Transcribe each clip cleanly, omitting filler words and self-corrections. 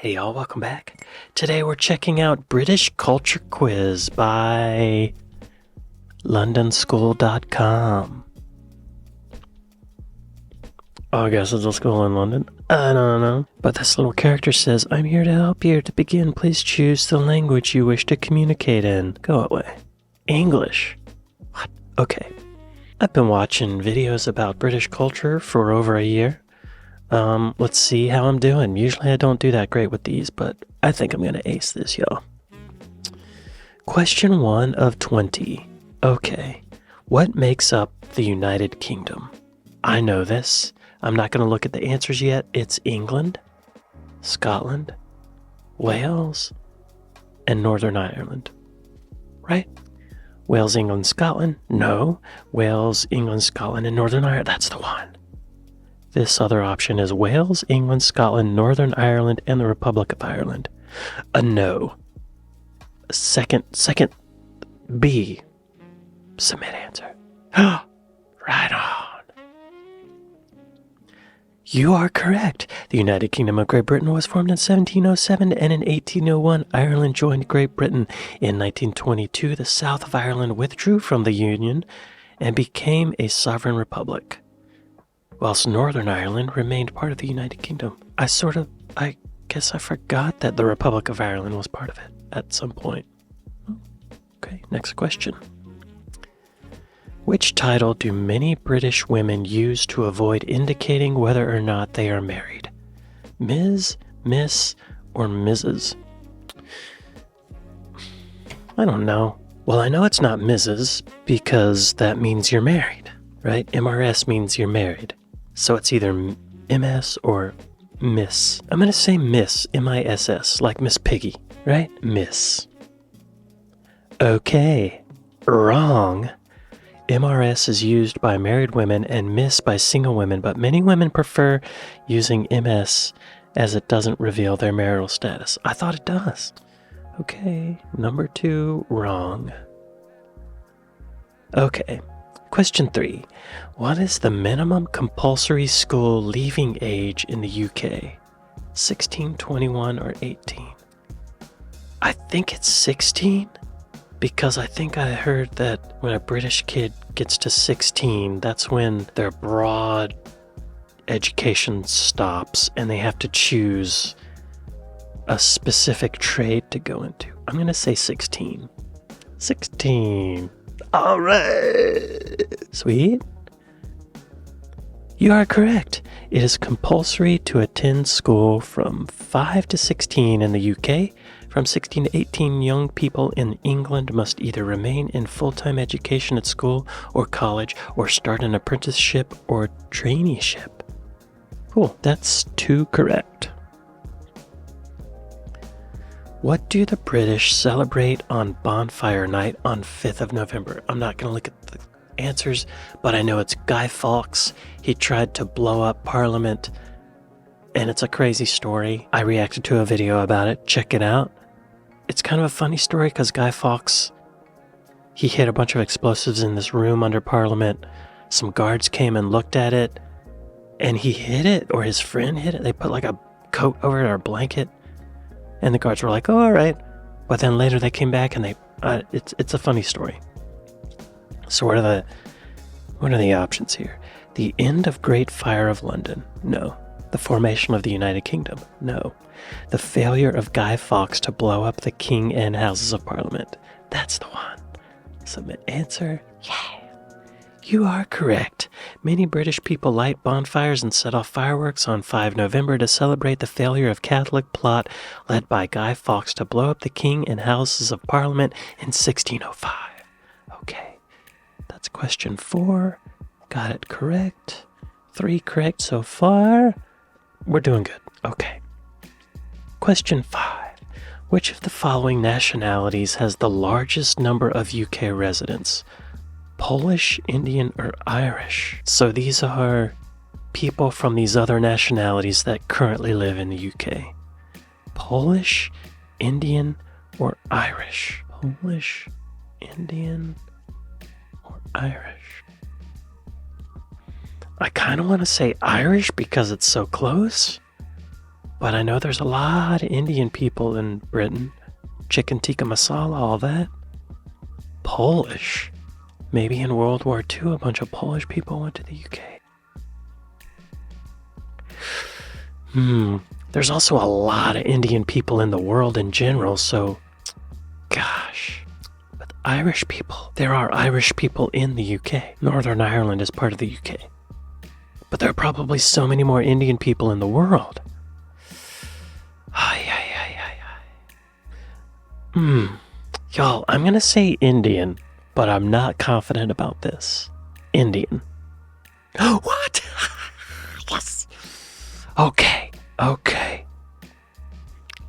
Hey y'all, welcome back. Today we're checking out British Culture Quiz by londonschool.com. Oh, I guess it's a school in London. I don't know. But this little character says, I'm here to help you. To begin, please choose the language you wish to communicate in. Go away. English. What? Okay. I've been watching videos about British culture for over a year. Let's see how I'm doing. Usually I don't do that great with these, but I think I'm gonna ace this, y'all. Question 1 of 20. Okay. What makes up the United Kingdom? I know this. I'm not gonna look at the answers yet. It's England, Scotland, Wales, and Northern Ireland. Right? Wales, England, Scotland? No. Wales, England, Scotland, and Northern Ireland. That's the one. This other option is Wales, England, Scotland, Northern Ireland, and the Republic of Ireland. A no. Second B. Submit answer. Right on. You are correct. The United Kingdom of Great Britain was formed in 1707, and in 1801, Ireland joined Great Britain. In 1922, the south of Ireland withdrew from the Union and became a sovereign republic, whilst Northern Ireland remained part of the United Kingdom. I guess I forgot that the Republic of Ireland was part of it at some point. Okay, next question. Which title do many British women use to avoid indicating whether or not they are married? Ms., Miss, or Mrs.? I don't know. Well, I know it's not Mrs. because that means you're married, right? MRS means you're married. So it's either MS or Miss. I'm going to say Miss, M-I-S-S, like Miss Piggy, right? Miss. Okay, wrong. MRS is used by married women and Miss by single women, but many women prefer using MS as it doesn't reveal their marital status. I thought it does. Okay, number 2, wrong. Okay. Question 3. What is the minimum compulsory school leaving age in the UK? 16, 21, or 18? I think it's 16, because I think I heard that when a British kid gets to 16, that's when their broad education stops and they have to choose a specific trade to go into. I'm going to say 16. 16. All right. Sweet. You are correct. It is compulsory to attend school from 5 to 16 in the UK. From 16 to 18, young people in England must either remain in full-time education at school or college or start an apprenticeship or traineeship. Cool. That's 2 correct. What do the British celebrate on Bonfire Night on 5th of November? I'm not going to look at the answers, but I know it's Guy Fawkes. He tried to blow up Parliament, and it's a crazy story. I reacted to a video about it. Check it out. It's kind of a funny story because Guy Fawkes, he hid a bunch of explosives in this room under Parliament. Some guards came and looked at it, and he hid it, or his friend hid it. They put like a coat over it or a blanket. And the guards were like, oh, all right. But then later they came back and it's a funny story. So what are the options here? The end of Great Fire of London? No. The formation of the United Kingdom? No. The failure of Guy Fawkes to blow up the King and Houses of Parliament? That's the one. Submit answer. Yeah. You are correct. Many British people light bonfires and set off fireworks on 5 November to celebrate the failure of Catholic plot led by Guy Fawkes to blow up the King and Houses of Parliament in 1605. Okay, that's question 4. Got it correct. 3 correct so far. We're doing good. Okay. Question 5. Which of the following nationalities has the largest number of UK residents? Polish, Indian, or Irish? So these are people from these other nationalities that currently live in the UK. Polish, Indian, or Irish? Polish, Indian, or Irish? I kind of want to say Irish because it's so close, But I know there's a lot of Indian people in Britain. Chicken tikka masala, all that. Polish. Maybe in World War II, a bunch of Polish people went to the UK. There's also a lot of Indian people in the world in general, so... Gosh. But Irish people. There are Irish people in the UK. Northern Ireland is part of the UK. But there are probably so many more Indian people in the world. Y'all, I'm gonna say Indian, but I'm not confident about this. Indian. What? Yes. Okay.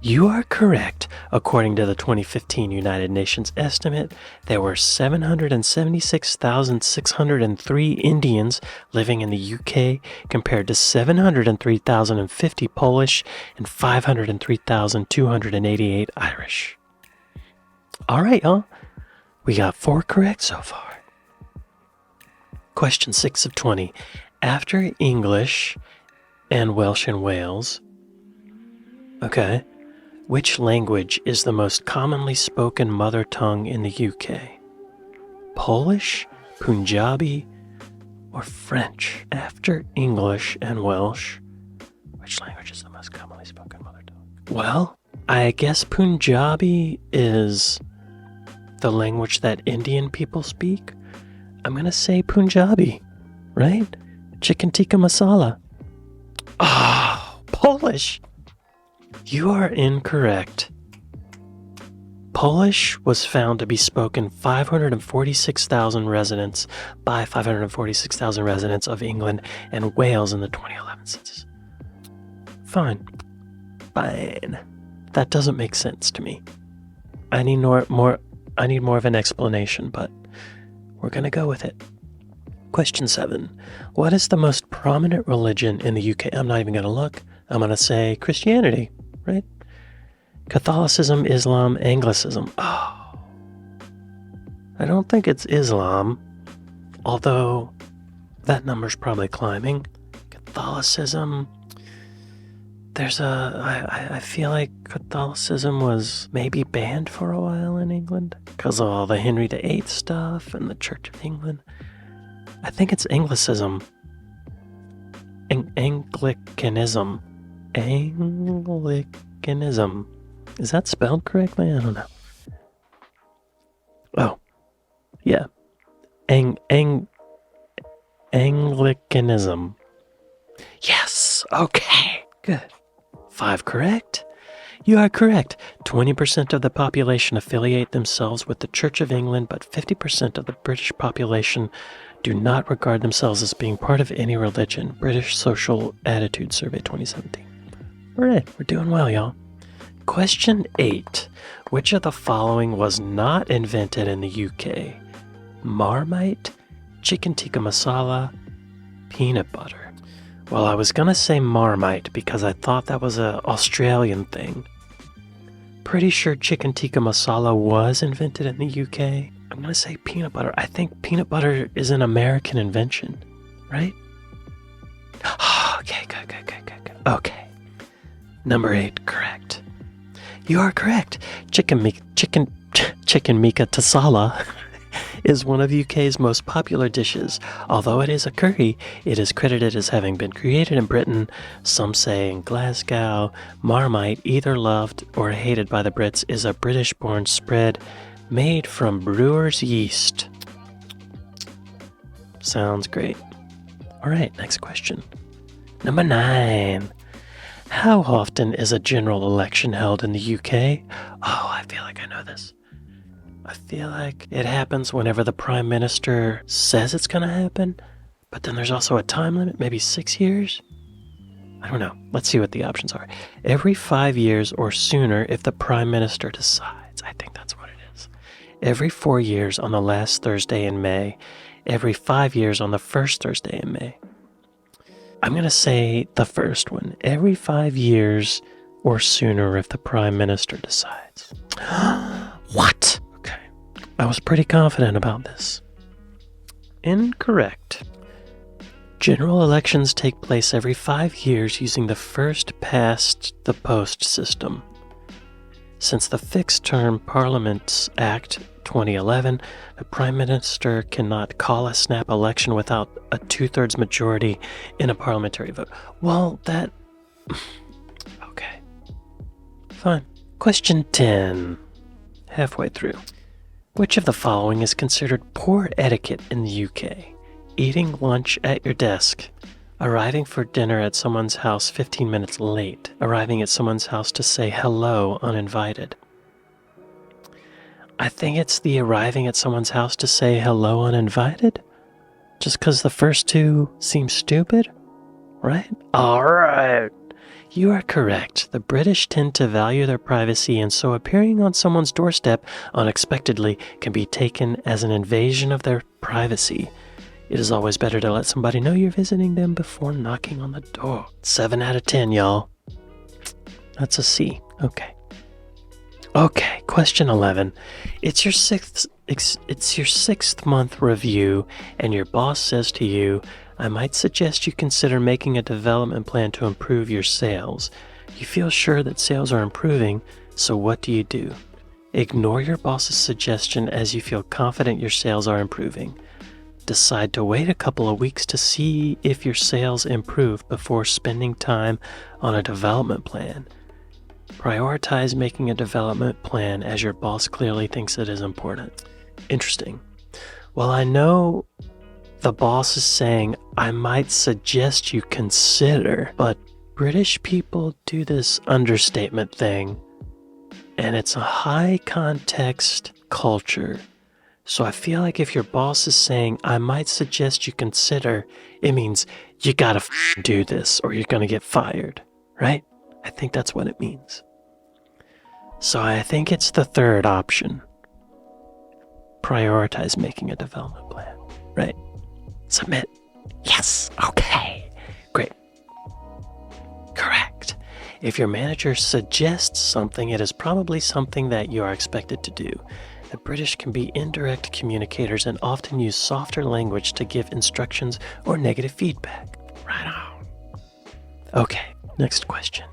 You are correct. According to the 2015 United Nations estimate, there were 776,603 Indians living in the UK compared to 703,050 Polish and 503,288 Irish. All right, y'all. We got 4 correct so far. Question 6 of 20. After English and Welsh and Wales, okay, which language is the most commonly spoken mother tongue in the UK? Polish, Punjabi, or French? After English and Welsh, which language is the most commonly spoken mother tongue? Well, I guess Punjabi is the language that Indian people speak. I'm gonna say Punjabi, right? Chicken tikka masala. Oh, Polish. You are incorrect. Polish was found to be spoken by 546,000 residents of England and Wales in the 2011 census. Fine. That doesn't make sense to me. I need more of an explanation, but we're gonna go with it. Question 7. What is the most prominent religion in the UK? I'm not even gonna look. I'm gonna say Christianity, right? Catholicism, Islam, Anglicism. Oh. I don't think it's Islam, although that number's probably climbing. Catholicism. I feel like Catholicism was maybe banned for a while in England because of all the Henry VIII stuff and the Church of England. I think it's Anglicism. Anglicanism. Anglicanism. Is that spelled correctly? I don't know. Oh, yeah. Anglicanism. Yes. Okay. Good. 5 correct. You are correct. 20% of the population affiliate themselves with the Church of England, but 50% of the British population do not regard themselves as being part of any religion. British Social Attitude Survey 2017. All right, we're doing well, y'all. Question 8. Which of the following was not invented in the UK? Marmite, chicken tikka masala, peanut butter. Well, I was gonna say Marmite because I thought that was an Australian thing. Pretty sure chicken tikka masala was invented in the UK. I'm gonna say peanut butter. I think peanut butter is an American invention, right? Okay, good. Okay. Number 8, correct. You are correct. Chicken Mikka Tasala is one of UK's most popular dishes. Although it is a curry, it is credited as having been created in Britain. Some say in Glasgow. Marmite, either loved or hated by the Brits, is a British-born spread made from brewer's yeast. Sounds great. All right, next question. Number 9. How often is a general election held in the UK? Oh, I feel like I know this. I feel like it happens whenever the Prime Minister says it's going to happen, but then there's also a time limit, maybe 6 years? I don't know. Let's see what the options are. Every 5 years or sooner if the Prime Minister decides. I think that's what it is. Every 4 years on the last Thursday in May. Every 5 years on the first Thursday in May. I'm going to say the first one. Every 5 years or sooner if the Prime Minister decides. What? Okay. I was pretty confident about this. Incorrect. General elections take place every 5 years using the first past the post system. Since the Fixed Term Parliaments Act 2011, the Prime Minister cannot call a snap election without a 2/3 majority in a parliamentary vote. Well, that... Okay. Fine. Question 10. Halfway through. Which of the following is considered poor etiquette in the UK? Eating lunch at your desk. Arriving for dinner at someone's house 15 minutes late. Arriving at someone's house to say hello uninvited. I think it's the arriving at someone's house to say hello uninvited. Just because the first two seem stupid, right? All right. You are correct. The British tend to value their privacy, and so appearing on someone's doorstep unexpectedly can be taken as an invasion of their privacy. It is always better to let somebody know you're visiting them before knocking on the door. 7 out of 10, y'all. That's a C. Okay. Okay, question 11. It's your sixth month review, and your boss says to you, I might suggest you consider making a development plan to improve your sales. You feel sure that sales are improving, so what do you do? Ignore your boss's suggestion as you feel confident your sales are improving. Decide to wait a couple of weeks to see if your sales improve before spending time on a development plan. Prioritize making a development plan as your boss clearly thinks it is important. Interesting. Well, I know the boss is saying, I might suggest you consider, but British people do this understatement thing, and it's a high context culture. So I feel like if your boss is saying, I might suggest you consider, it means you gotta do this or you're gonna get fired, right? I think that's what it means. So I think it's the third option. Prioritize making a development plan, right? Submit. Yes, okay, great. Correct. If your manager suggests something, it is probably something that you are expected to do. The British can be indirect communicators and often use softer language to give instructions or negative feedback. Right on. Okay, next question.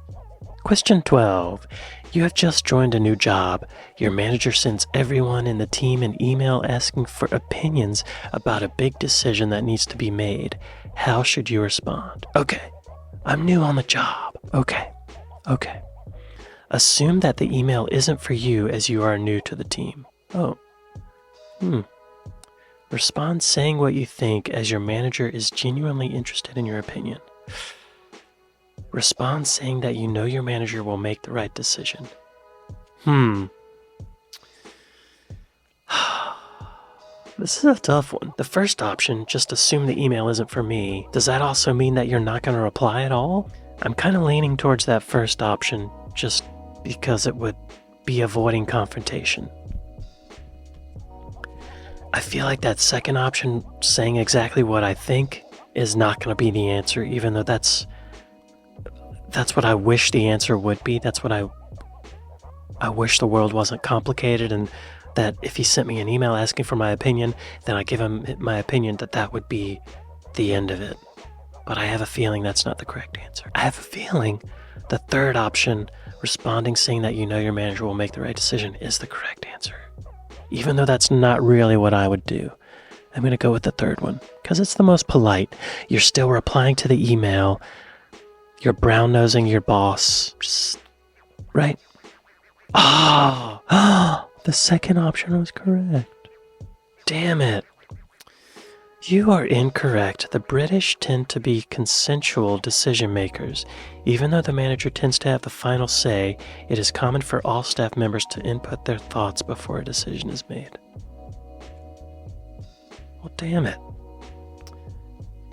Question 12. You have just joined a new job. Your manager sends everyone in the team an email asking for opinions about a big decision that needs to be made. How should you respond? Okay, I'm new on the job. Okay. Assume that the email isn't for you as you are new to the team. Respond saying what you think as your manager is genuinely interested in your opinion. Respond saying that you know your manager will make the right decision. This is a tough one. The first option, just assume the email isn't for me. Does that also mean that you're not going to reply at all? I'm kind of leaning towards that first option just because it would be avoiding confrontation. I feel like that second option, saying exactly what I think, is not going to be the answer, even though that's what I wish the answer would be. That's what I wish the world wasn't complicated, and that if he sent me an email asking for my opinion, then I give him my opinion, that would be the end of it. But I have a feeling that's not the correct answer. I have a feeling the third option, responding saying that you know your manager will make the right decision, is the correct answer. Even though that's not really what I would do. I'm going to go with the third one, because it's the most polite. You're still replying to the email. You're brown-nosing your boss. Right? The second option was correct. Damn it. You are incorrect. The British tend to be consensual decision makers. Even though the manager tends to have the final say, it is common for all staff members to input their thoughts before a decision is made. Well, damn it.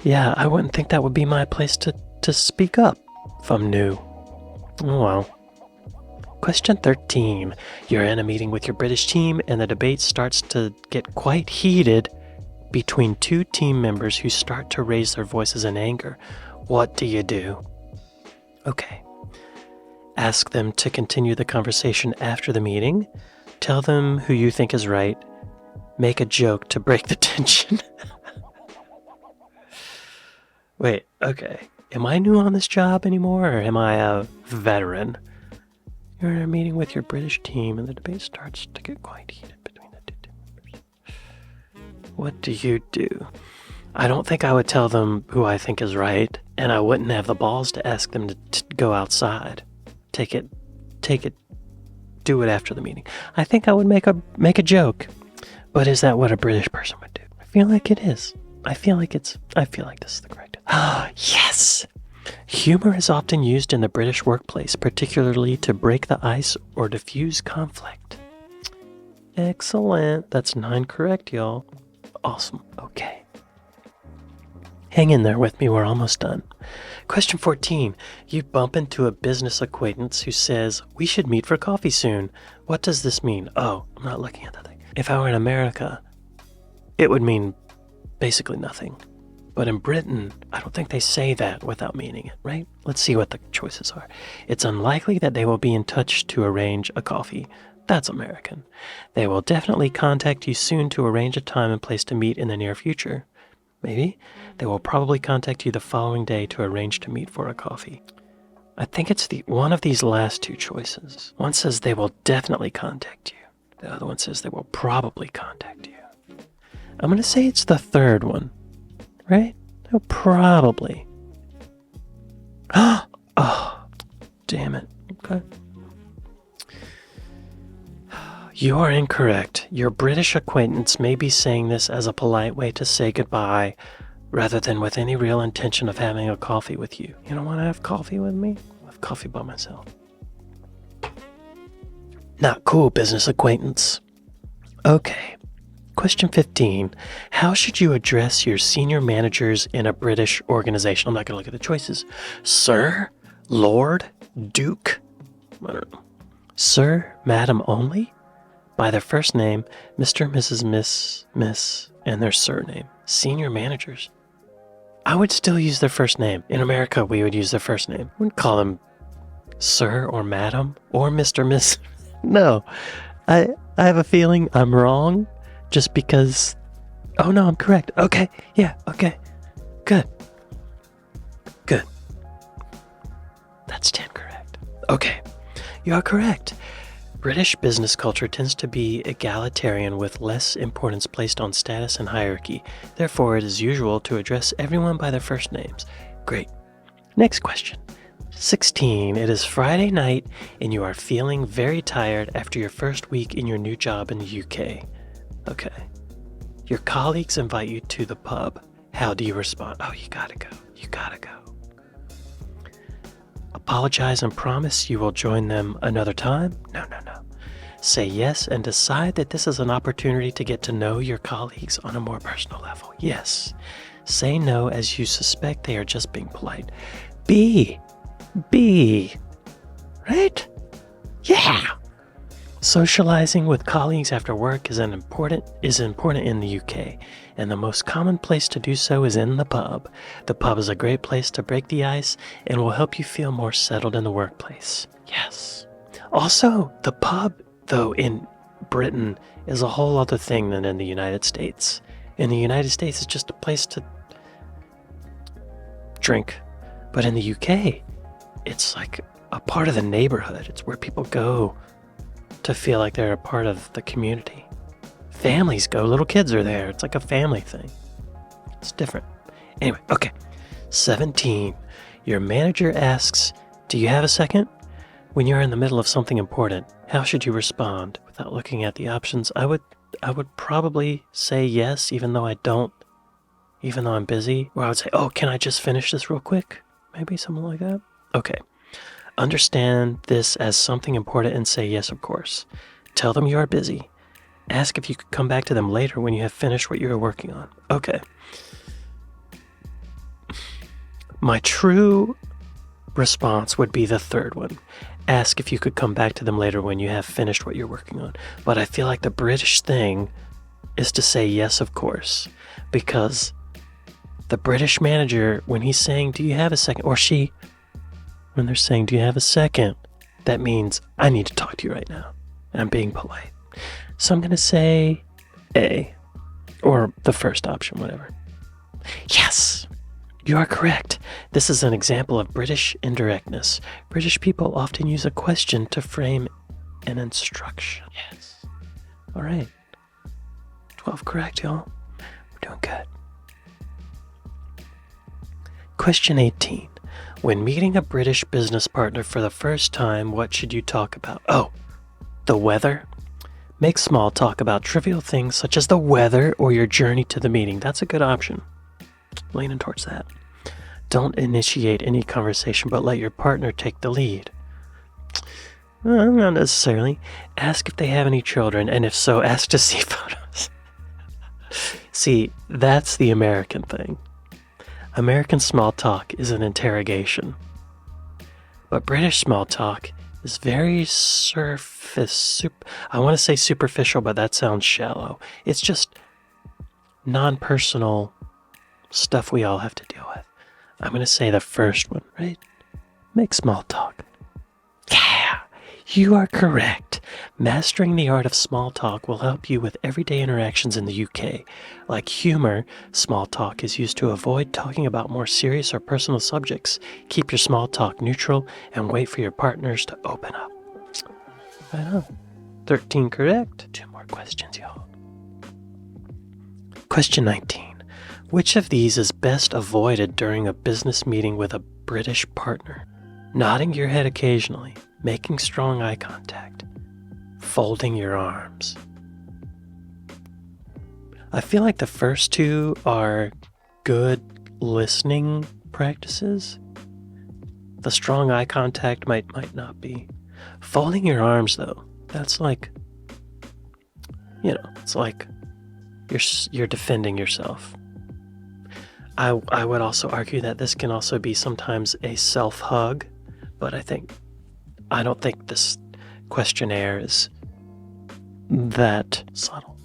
Yeah, I wouldn't think that would be my place to speak up if I'm new. Oh well. Question 13. You're in a meeting with your British team and the debate starts to get quite heated between two team members who start to raise their voices in anger. What do you do? Okay. Ask them to continue the conversation after the meeting. Tell them who you think is right. Make a joke to break the tension. Wait, okay. Am I new on this job anymore, or am I a veteran? You're in a meeting with your British team, and the debate starts to get quite heated between the two team members. What do you do? I don't think I would tell them who I think is right, and I wouldn't have the balls to ask them to go outside. Take it, do it after the meeting. I think I would make a joke, but is that what a British person would do? I feel like it is. I feel like this is the correct. Ah, yes! Humor is often used in the British workplace, particularly to break the ice or diffuse conflict. Excellent. That's 9 correct, y'all. Awesome. Okay. Hang in there with me, we're almost done. Question 14. You bump into a business acquaintance who says, we should meet for coffee soon. What does this mean? Oh, I'm not looking at that thing. If I were in America, it would mean basically nothing. But in Britain, I don't think they say that without meaning it, right? Let's see what the choices are. It's unlikely that they will be in touch to arrange a coffee. That's American. They will definitely contact you soon to arrange a time and place to meet in the near future. Maybe. They will probably contact you the following day to arrange to meet for a coffee. I think it's one of these last two choices. One says they will definitely contact you. The other one says they will probably contact you. I'm going to say it's the third one. Right? No, probably. Oh, damn it. Okay. You are incorrect. Your British acquaintance may be saying this as a polite way to say goodbye, rather than with any real intention of having a coffee with you. You don't want to have coffee with me? I'll have coffee by myself. Not cool, business acquaintance. Okay. Question 15. How should you address your senior managers in a British organization? I'm not going to look at the choices. Sir, Lord, Duke, I don't know. Sir, Madam only? By their first name, Mr., Mrs., Miss, and their surname. Senior managers. I would still use their first name. In America, we would use their first name. We wouldn't call them Sir or Madam or Mr., Miss. No. I have a feeling I'm wrong. Just because... Oh, no, I'm correct. Okay. Yeah, okay. Good. That's 10 correct. Okay. You are correct. British business culture tends to be egalitarian with less importance placed on status and hierarchy. Therefore, it is usual to address everyone by their first names. Great. Next question. 16. It is Friday night and you are feeling very tired after your first week in your new job in the UK. Okay. Your colleagues invite you to the pub. How do you respond? Oh, you gotta go. Apologize and promise you will join them another time? No. Say yes and decide that this is an opportunity to get to know your colleagues on a more personal level. Yes. Say no as you suspect they are just being polite. B. Right? Yeah. Socializing with colleagues after work is important in the UK, and the most common place to do so is in the pub. The pub is a great place to break the ice and will help you feel more settled in the workplace. Yes. Also, the pub, though, in Britain is a whole other thing than in the United States. In the United States, it's just a place to drink. But in the UK, it's like a part of the neighborhood. It's where people go to feel like they're a part of the community. Families go, little kids are there. It's like a family thing. It's different. Anyway, okay. 17. Your manager asks, do you have a second? When you're in the middle of something important, how should you respond? Without looking at the options, I would probably say yes, even though I'm busy. Or I would say, oh, can I just finish this real quick? Maybe something like that. Okay. Understand this as something important and say yes, of course. Tell them you are busy. Ask if you could come back to them later when you have finished what you are working on. Okay. My true response would be the third one. Ask if you could come back to them later when you have finished what you're working on. But I feel like the British thing is to say yes, of course. Because the British manager, when he's saying, do you have a second? Or she... When they're saying, do you have a second? That means I need to talk to you right now. And I'm being polite. So I'm going to say A. Or the first option, whatever. Yes! You are correct. This is an example of British indirectness. British people often use a question to frame an instruction. Yes. All right. 12 correct, y'all. We're doing good. Question 18. When meeting a British business partner for the first time, what should you talk about? Oh, the weather. Make small talk about trivial things such as the weather or your journey to the meeting. That's a good option. Leaning towards that. Don't initiate any conversation, but let your partner take the lead. Not necessarily. Ask if they have any children, and if so, ask to see photos. See, that's the American thing. American small talk is an interrogation. But British small talk is very I want to say superficial, but that sounds shallow. It's just non-personal stuff we all have to deal with. I'm going to say the first one, right? Make small talk. Yeah, you are correct. Mastering the art of small talk will help you with everyday interactions in the UK. Like humor, small talk is used to avoid talking about more serious or personal subjects. Keep your small talk neutral and wait for your partners to open up. Right on. 13 correct. 2 more questions, y'all. Question 19. Which of these is best avoided during a business meeting with a British partner? Nodding your head occasionally, making strong eye contact, folding your arms. I feel like the first two are good listening practices. The strong eye contact might not be. Folding your arms, though, that's like, it's like you're defending yourself. I would also argue that this can also be sometimes a self-hug, but I don't think this questionnaire is that subtle.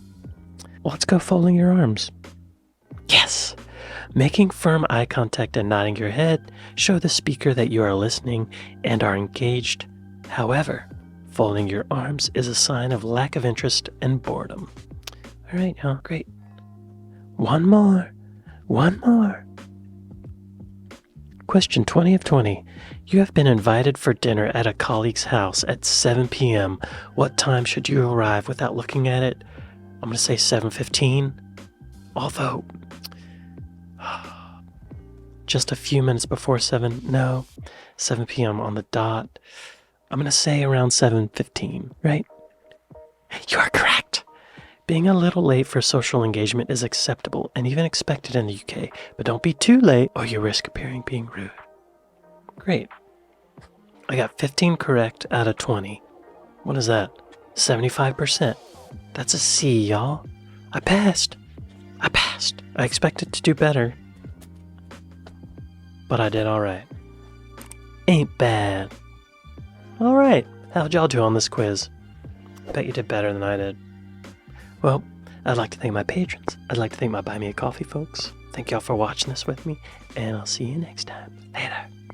Let's go folding your arms. Yes! Making firm eye contact and nodding your head show the speaker that you are listening and are engaged. However, folding your arms is a sign of lack of interest and boredom. All right, y'all, great. One more. Question 20 of 20. You have been invited for dinner at a colleague's house at 7 p.m. What time should you arrive without looking at it? I'm going to say 7:15. Although, just a few minutes before 7. No, 7 p.m. on the dot. I'm going to say around 7:15, right? You are correct. Being a little late for social engagement is acceptable and even expected in the UK, but don't be too late or you risk appearing being rude. Great. I got 15 correct out of 20. What is that? 75%. That's a C, y'all. I passed. I expected to do better, but I did all right. Ain't bad. All right. How'd y'all do on this quiz? Bet you did better than I did. Well, I'd like to thank my patrons. I'd like to thank my Buy Me a Coffee folks. Thank y'all for watching this with me, and I'll see you next time. Later.